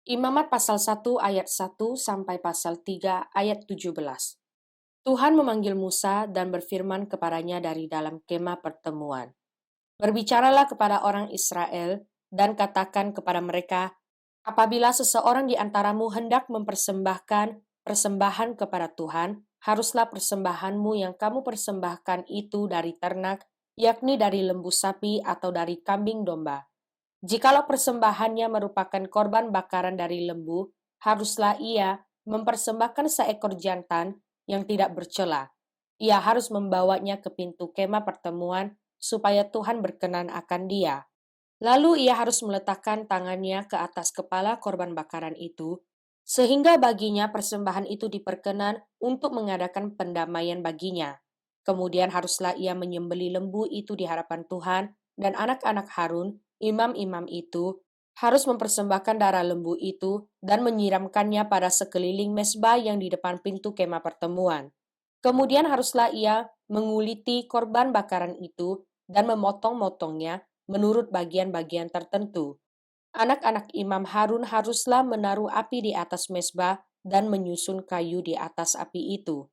Imamat pasal 1 ayat 1 sampai pasal 3 ayat 17. Tuhan memanggil Musa dan berfirman kepadanya dari dalam kemah pertemuan. Berbicaralah kepada orang Israel dan katakan kepada mereka, apabila seseorang di antaramu hendak mempersembahkan persembahan kepada Tuhan, haruslah persembahanmu yang kamu persembahkan itu dari ternak, yakni dari lembu sapi atau dari kambing domba. Jikalau persembahannya merupakan korban bakaran dari lembu, haruslah ia mempersembahkan seekor jantan yang tidak bercela. Ia harus membawanya ke pintu kemah pertemuan supaya Tuhan berkenan akan dia. Lalu ia harus meletakkan tangannya ke atas kepala korban bakaran itu, sehingga baginya persembahan itu diperkenan untuk mengadakan pendamaian baginya. Kemudian haruslah ia menyembeli lembu itu di hadapan Tuhan, dan anak-anak Harun, imam-imam itu, harus mempersembahkan darah lembu itu dan menyiramkannya pada sekeliling mezbah yang di depan pintu kemah pertemuan. Kemudian haruslah ia menguliti korban bakaran itu dan memotong-motongnya menurut bagian-bagian tertentu. Anak-anak Imam Harun haruslah menaruh api di atas mezbah dan menyusun kayu di atas api itu.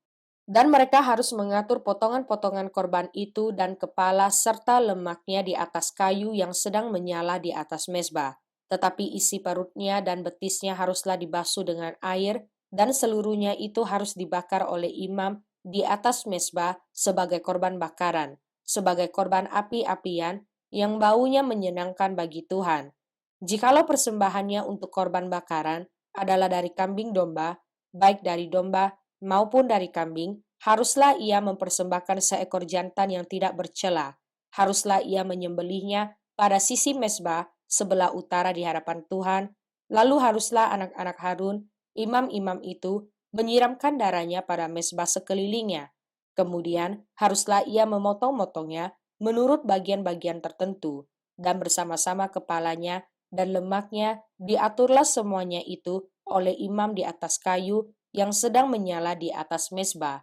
Dan mereka harus mengatur potongan-potongan korban itu dan kepala serta lemaknya di atas kayu yang sedang menyala di atas mezbah. Tetapi isi perutnya dan betisnya haruslah dibasuh dengan air dan seluruhnya itu harus dibakar oleh imam di atas mezbah sebagai korban bakaran, sebagai korban api-apian yang baunya menyenangkan bagi Tuhan. Jikalau persembahannya untuk korban bakaran adalah dari kambing domba, baik dari domba maupun dari kambing, haruslah ia mempersembahkan seekor jantan yang tidak bercela. Haruslah ia menyembelihnya pada sisi mezbah sebelah utara di hadapan Tuhan. Lalu haruslah anak-anak Harun, imam-imam itu, menyiramkan darahnya pada mezbah sekelilingnya. Kemudian haruslah ia memotong-motongnya menurut bagian-bagian tertentu, dan bersama-sama kepalanya dan lemaknya diaturlah semuanya itu oleh imam di atas kayu yang sedang menyala di atas mezbah.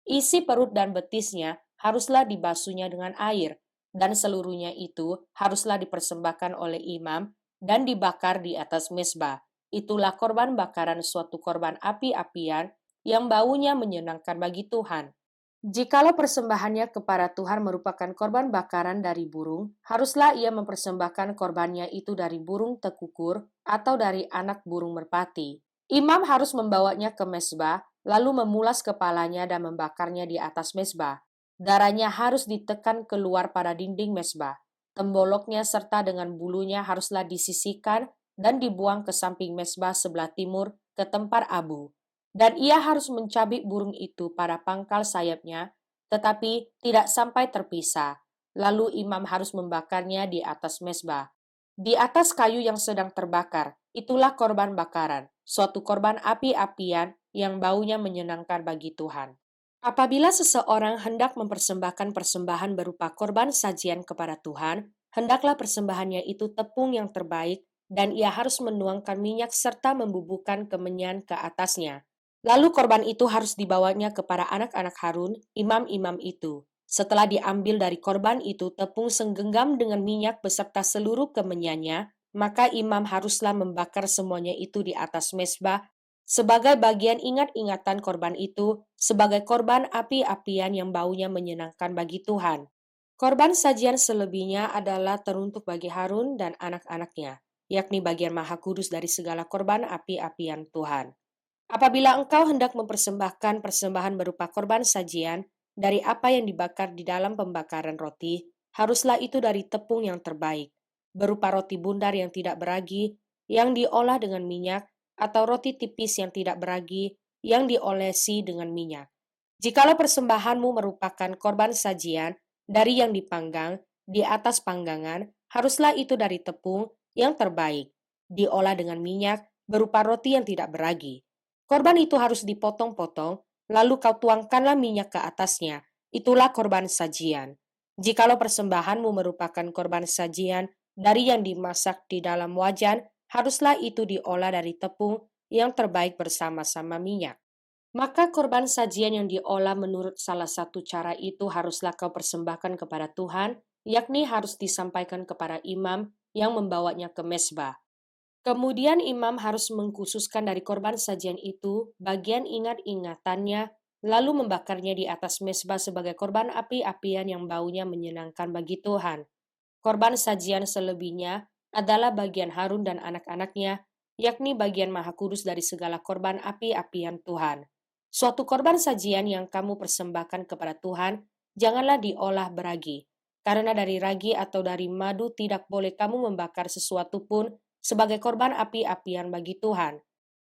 Isi perut dan betisnya haruslah dibasuhnya dengan air, dan seluruhnya itu haruslah dipersembahkan oleh imam dan dibakar di atas mezbah. Itulah korban bakaran suatu korban api-apian yang baunya menyenangkan bagi Tuhan. Jikalau persembahannya kepada Tuhan merupakan korban bakaran dari burung, haruslah ia mempersembahkan korbannya itu dari burung tekukur atau dari anak burung merpati. Imam harus membawanya ke mezbah, lalu memulas kepalanya dan membakarnya di atas mezbah. Darahnya harus ditekan keluar pada dinding mezbah. Temboloknya serta dengan bulunya haruslah disisihkan dan dibuang ke samping mezbah sebelah timur ke tempat abu. Dan ia harus mencabik burung itu pada pangkal sayapnya, tetapi tidak sampai terpisah. Lalu imam harus membakarnya di atas mezbah. Di atas kayu yang sedang terbakar, itulah korban bakaran, suatu korban api-apian yang baunya menyenangkan bagi Tuhan. Apabila seseorang hendak mempersembahkan persembahan berupa korban sajian kepada Tuhan, hendaklah persembahannya itu tepung yang terbaik, dan ia harus menuangkan minyak serta membubuhkan kemenyan ke atasnya. Lalu korban itu harus dibawanya kepada anak-anak Harun, imam-imam itu. Setelah diambil dari korban itu tepung senggenggam dengan minyak beserta seluruh kemenyannya, maka imam haruslah membakar semuanya itu di atas mezbah sebagai bagian ingat-ingatan korban itu, sebagai korban api-apian yang baunya menyenangkan bagi Tuhan. Korban sajian selebihnya adalah teruntuk bagi Harun dan anak-anaknya, yakni bagian maha kudus dari segala korban api-apian Tuhan. Apabila engkau hendak mempersembahkan persembahan berupa korban sajian dari apa yang dibakar di dalam pembakaran roti, haruslah itu dari tepung yang terbaik, berupa roti bundar yang tidak beragi, yang diolah dengan minyak, atau roti tipis yang tidak beragi, yang diolesi dengan minyak. Jikalau persembahanmu merupakan korban sajian dari yang dipanggang di atas panggangan, haruslah itu dari tepung yang terbaik, diolah dengan minyak, berupa roti yang tidak beragi. Korban itu harus dipotong-potong, lalu kau tuangkanlah minyak ke atasnya. Itulah korban sajian. Jikalau persembahanmu merupakan korban sajian dari yang dimasak di dalam wajan, haruslah itu diolah dari tepung yang terbaik bersama-sama minyak. Maka korban sajian yang diolah menurut salah satu cara itu haruslah kau persembahkan kepada Tuhan, yakni harus disampaikan kepada imam yang membawanya ke mezbah. Kemudian imam harus mengkhususkan dari korban sajian itu bagian ingat-ingatannya, lalu membakarnya di atas mezbah sebagai korban api-apian yang baunya menyenangkan bagi Tuhan. Korban sajian selebihnya adalah bagian Harun dan anak-anaknya, yakni bagian maha kudus dari segala korban api-apian Tuhan. Suatu korban sajian yang kamu persembahkan kepada Tuhan, janganlah diolah beragi, karena dari ragi atau dari madu tidak boleh kamu membakar sesuatu pun sebagai korban api-apian bagi Tuhan.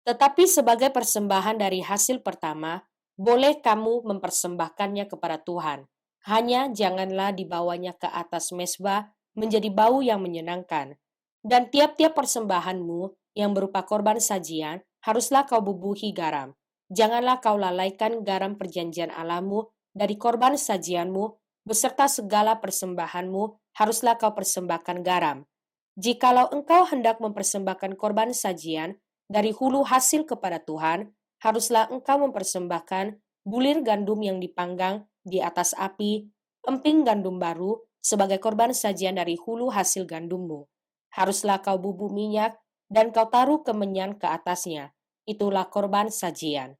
Tetapi sebagai persembahan dari hasil pertama, boleh kamu mempersembahkannya kepada Tuhan. Hanya janganlah dibawanya ke atas mezbah menjadi bau yang menyenangkan. Dan tiap-tiap persembahanmu yang berupa korban sajian, haruslah kau bubuhi garam. Janganlah kau lalaikan garam perjanjian Allahmu dari korban sajianmu, beserta segala persembahanmu, haruslah kau persembahkan garam. Jikalau engkau hendak mempersembahkan korban sajian dari hulu hasil kepada Tuhan, haruslah engkau mempersembahkan bulir gandum yang dipanggang di atas api, emping gandum baru, sebagai korban sajian dari hulu hasil gandummu. Haruslah kau bubuk minyak, dan kau taruh kemenyan ke atasnya. Itulah korban sajian.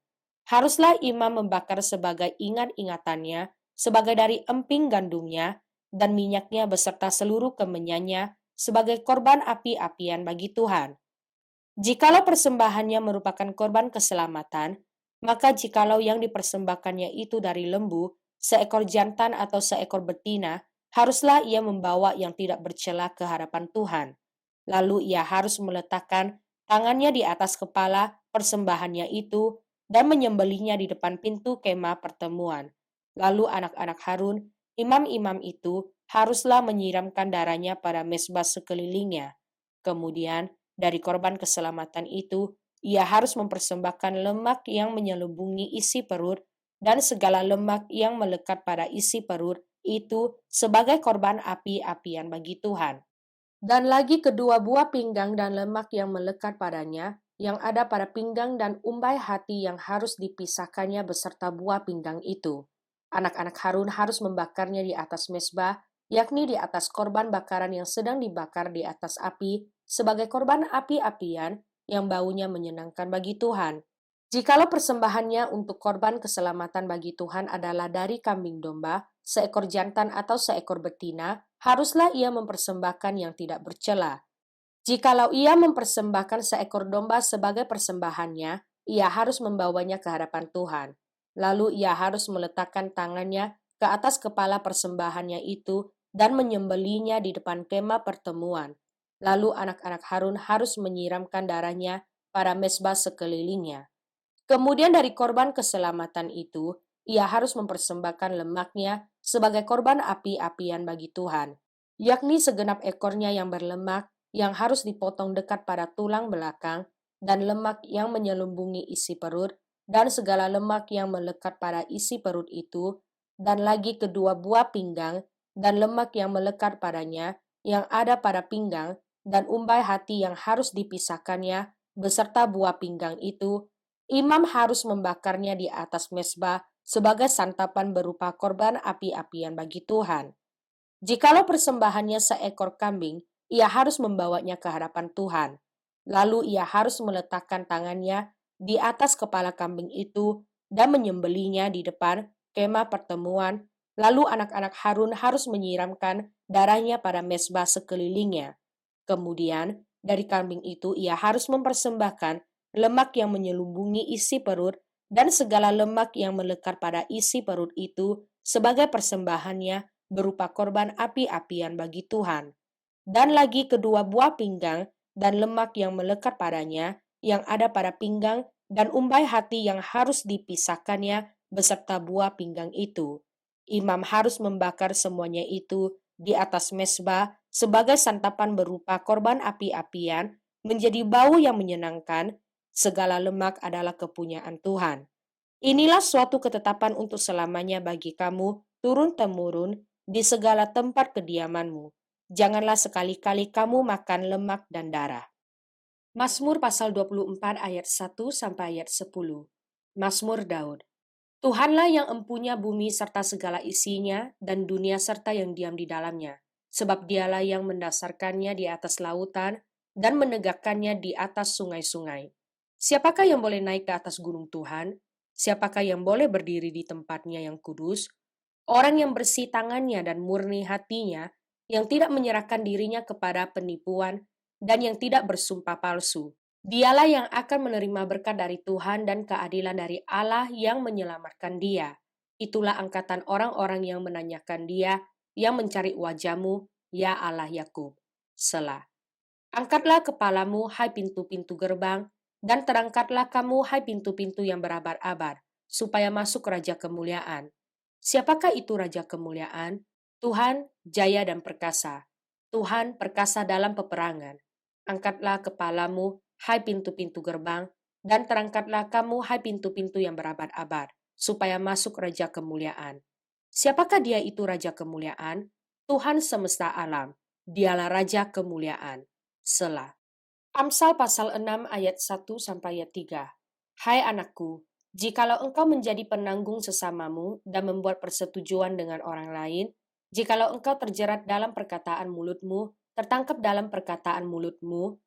Haruslah imam membakar sebagai ingat-ingatannya, sebagai dari emping gandumnya, dan minyaknya beserta seluruh kemenyannya, sebagai korban api-apian bagi Tuhan. Jikalau persembahannya merupakan korban keselamatan, maka jikalau yang dipersembahkannya itu dari lembu, seekor jantan atau seekor betina, haruslah ia membawa yang tidak bercela ke hadapan Tuhan. Lalu ia harus meletakkan tangannya di atas kepala persembahannya itu dan menyembelihnya di depan pintu kemah pertemuan. Lalu anak-anak Harun, imam-imam itu, haruslah menyiramkan darahnya pada mezbah sekelilingnya. Kemudian, dari korban keselamatan itu, ia harus mempersembahkan lemak yang menyelubungi isi perut dan segala lemak yang melekat pada isi perut itu sebagai korban api-apian bagi Tuhan. Dan lagi kedua buah pinggang dan lemak yang melekat padanya, yang ada pada pinggang dan umbai hati yang harus dipisahkannya beserta buah pinggang itu. Anak-anak Harun harus membakarnya di atas mezbah, yakni di atas korban bakaran yang sedang dibakar di atas api, sebagai korban api-apian yang baunya menyenangkan bagi Tuhan. Jikalau persembahannya untuk korban keselamatan bagi Tuhan adalah dari kambing domba, seekor jantan atau seekor betina, haruslah ia mempersembahkan yang tidak bercela. Jikalau ia mempersembahkan seekor domba sebagai persembahannya, ia harus membawanya ke hadapan Tuhan. Lalu ia harus meletakkan tangannya ke atas kepala persembahannya itu dan menyembelihnya di depan kemah pertemuan. Lalu anak-anak Harun harus menyiramkan darahnya pada mezbah sekelilingnya. Kemudian dari korban keselamatan itu, ia harus mempersembahkan lemaknya sebagai korban api-apian bagi Tuhan, yakni segenap ekornya yang berlemak, yang harus dipotong dekat pada tulang belakang, dan lemak yang menyelubungi isi perut, dan segala lemak yang melekat pada isi perut itu, dan lagi kedua buah pinggang, dan lemak yang melekat padanya, yang ada pada pinggang, dan umbai hati yang harus dipisahkannya, beserta buah pinggang itu. Imam harus membakarnya di atas mezbah sebagai santapan berupa korban api-apian bagi Tuhan. Jikalau persembahannya seekor kambing, ia harus membawanya ke hadapan Tuhan. Lalu ia harus meletakkan tangannya di atas kepala kambing itu dan menyembelihnya di depan kemah pertemuan. Lalu anak-anak Harun harus menyiramkan darahnya pada mezbah sekelilingnya. Kemudian, dari kambing itu ia harus mempersembahkan lemak yang menyelubungi isi perut dan segala lemak yang melekat pada isi perut itu sebagai persembahannya berupa korban api-apian bagi Tuhan. Dan lagi kedua buah pinggang dan lemak yang melekat padanya, yang ada pada pinggang dan umbai hati yang harus dipisahkannya beserta buah pinggang itu. Imam harus membakar semuanya itu di atas mezbah sebagai santapan berupa korban api-apian, menjadi bau yang menyenangkan. Segala lemak adalah kepunyaan Tuhan. Inilah suatu ketetapan untuk selamanya bagi kamu, turun-temurun, di segala tempat kediamanmu. Janganlah sekali-kali kamu makan lemak dan darah. Mazmur pasal 24 ayat 1 sampai ayat 10. Mazmur Daud. Tuhanlah yang empunya bumi serta segala isinya, dan dunia serta yang diam di dalamnya. Sebab dialah yang mendasarkannya di atas lautan, dan menegakkannya di atas sungai-sungai. Siapakah yang boleh naik ke atas gunung Tuhan? Siapakah yang boleh berdiri di tempatnya yang kudus? Orang yang bersih tangannya dan murni hatinya, yang tidak menyerahkan dirinya kepada penipuan dan yang tidak bersumpah palsu. Dialah yang akan menerima berkat dari Tuhan dan keadilan dari Allah yang menyelamatkan dia. Itulah angkatan orang-orang yang menanyakan dia, yang mencari wajah-Mu, ya Allah Yakub. Selah. Angkatlah kepalamu, hai pintu-pintu gerbang, dan terangkatlah kamu, hai pintu-pintu yang berabad-abad, supaya masuk Raja Kemuliaan. Siapakah itu Raja Kemuliaan? Tuhan, jaya dan perkasa. Tuhan, perkasa dalam peperangan. Angkatlah kepalamu, hai pintu-pintu gerbang, dan terangkatlah kamu, hai pintu-pintu yang berabad-abad, supaya masuk Raja Kemuliaan. Siapakah dia itu Raja Kemuliaan? Tuhan semesta alam. Dialah Raja Kemuliaan. Selah. Amsal pasal 6 ayat 1 sampai ayat 3. Hai anakku, jikalau engkau menjadi penanggung sesamamu dan membuat persetujuan dengan orang lain, jikalau engkau terjerat dalam perkataan mulutmu, tertangkap dalam perkataan mulutmu,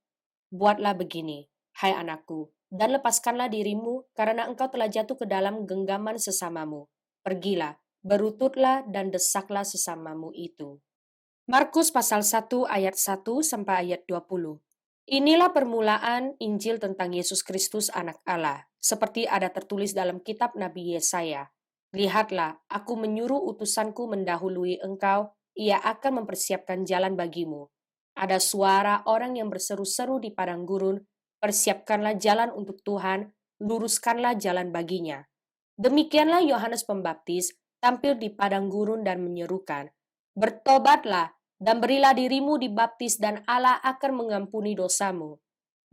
buatlah begini, hai anakku, dan lepaskanlah dirimu karena engkau telah jatuh ke dalam genggaman sesamamu. Pergilah, berututlah dan desaklah sesamamu itu. Markus pasal 1 ayat 1 sampai ayat 20. Inilah permulaan Injil tentang Yesus Kristus anak Allah, seperti ada tertulis dalam kitab Nabi Yesaya. Lihatlah, aku menyuruh utusanku mendahului engkau, ia akan mempersiapkan jalan bagimu. Ada suara orang yang berseru-seru di padang gurun, persiapkanlah jalan untuk Tuhan, luruskanlah jalan baginya. Demikianlah Yohanes Pembaptis tampil di padang gurun dan menyerukan, bertobatlah, dan berilah dirimu dibaptis dan Allah akan mengampuni dosamu.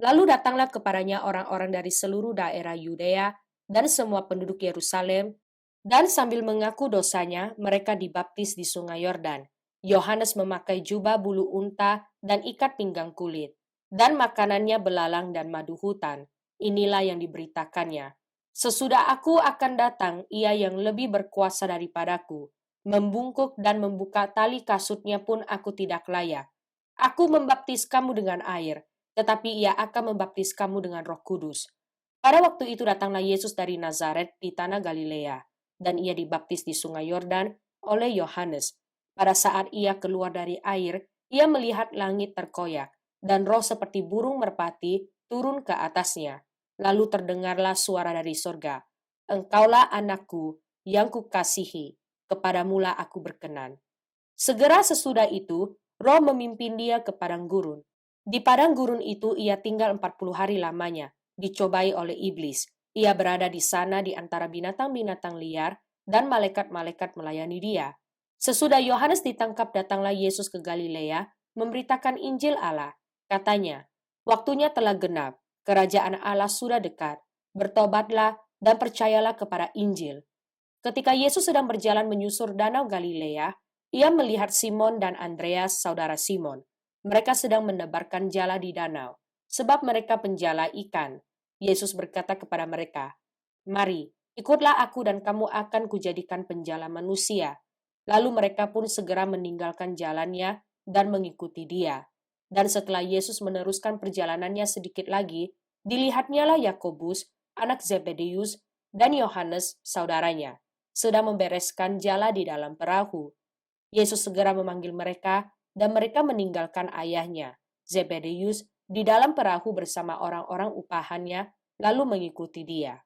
Lalu datanglah kepadanya orang-orang dari seluruh daerah Yudea dan semua penduduk Yerusalem, dan sambil mengaku dosanya, mereka dibaptis di sungai Yordan. Yohanes memakai jubah bulu unta dan ikat pinggang kulit, dan makanannya belalang dan madu hutan. Inilah yang diberitakannya. Sesudah aku akan datang, ia yang lebih berkuasa daripadaku. Membungkuk dan membuka tali kasutnya pun aku tidak layak. Aku membaptis kamu dengan air, tetapi ia akan membaptis kamu dengan Roh Kudus. Pada waktu itu datanglah Yesus dari Nazaret di tanah Galilea, dan ia dibaptis di sungai Yordan oleh Yohanes. Pada saat ia keluar dari air, ia melihat langit terkoyak, dan roh seperti burung merpati turun ke atasnya. Lalu terdengarlah suara dari sorga, Engkaulah anakku yang kukasihi, kepadamulah aku berkenan. Segera sesudah itu, roh memimpin dia ke padang gurun. Di padang gurun itu ia tinggal 40 hari lamanya, dicobai oleh iblis. Ia berada di sana di antara binatang-binatang liar, dan malaikat-malaikat melayani dia. Sesudah Yohanes ditangkap, datanglah Yesus ke Galilea, memberitakan Injil Allah. Katanya, waktunya telah genap, kerajaan Allah sudah dekat, bertobatlah dan percayalah kepada Injil. Ketika Yesus sedang berjalan menyusur danau Galilea, ia melihat Simon dan Andreas, saudara Simon. Mereka sedang menebarkan jala di danau, sebab mereka penjala ikan. Yesus berkata kepada mereka, Mari, ikutlah aku dan kamu akan kujadikan penjala manusia. Lalu mereka pun segera meninggalkan jalannya dan mengikuti dia. Dan setelah Yesus meneruskan perjalanannya sedikit lagi, dilihatnyalah Yakobus, anak Zebedeus, dan Yohanes, saudaranya, sedang membereskan jala di dalam perahu. Yesus segera memanggil mereka, dan mereka meninggalkan ayahnya, Zebedeus, di dalam perahu bersama orang-orang upahannya, lalu mengikuti dia.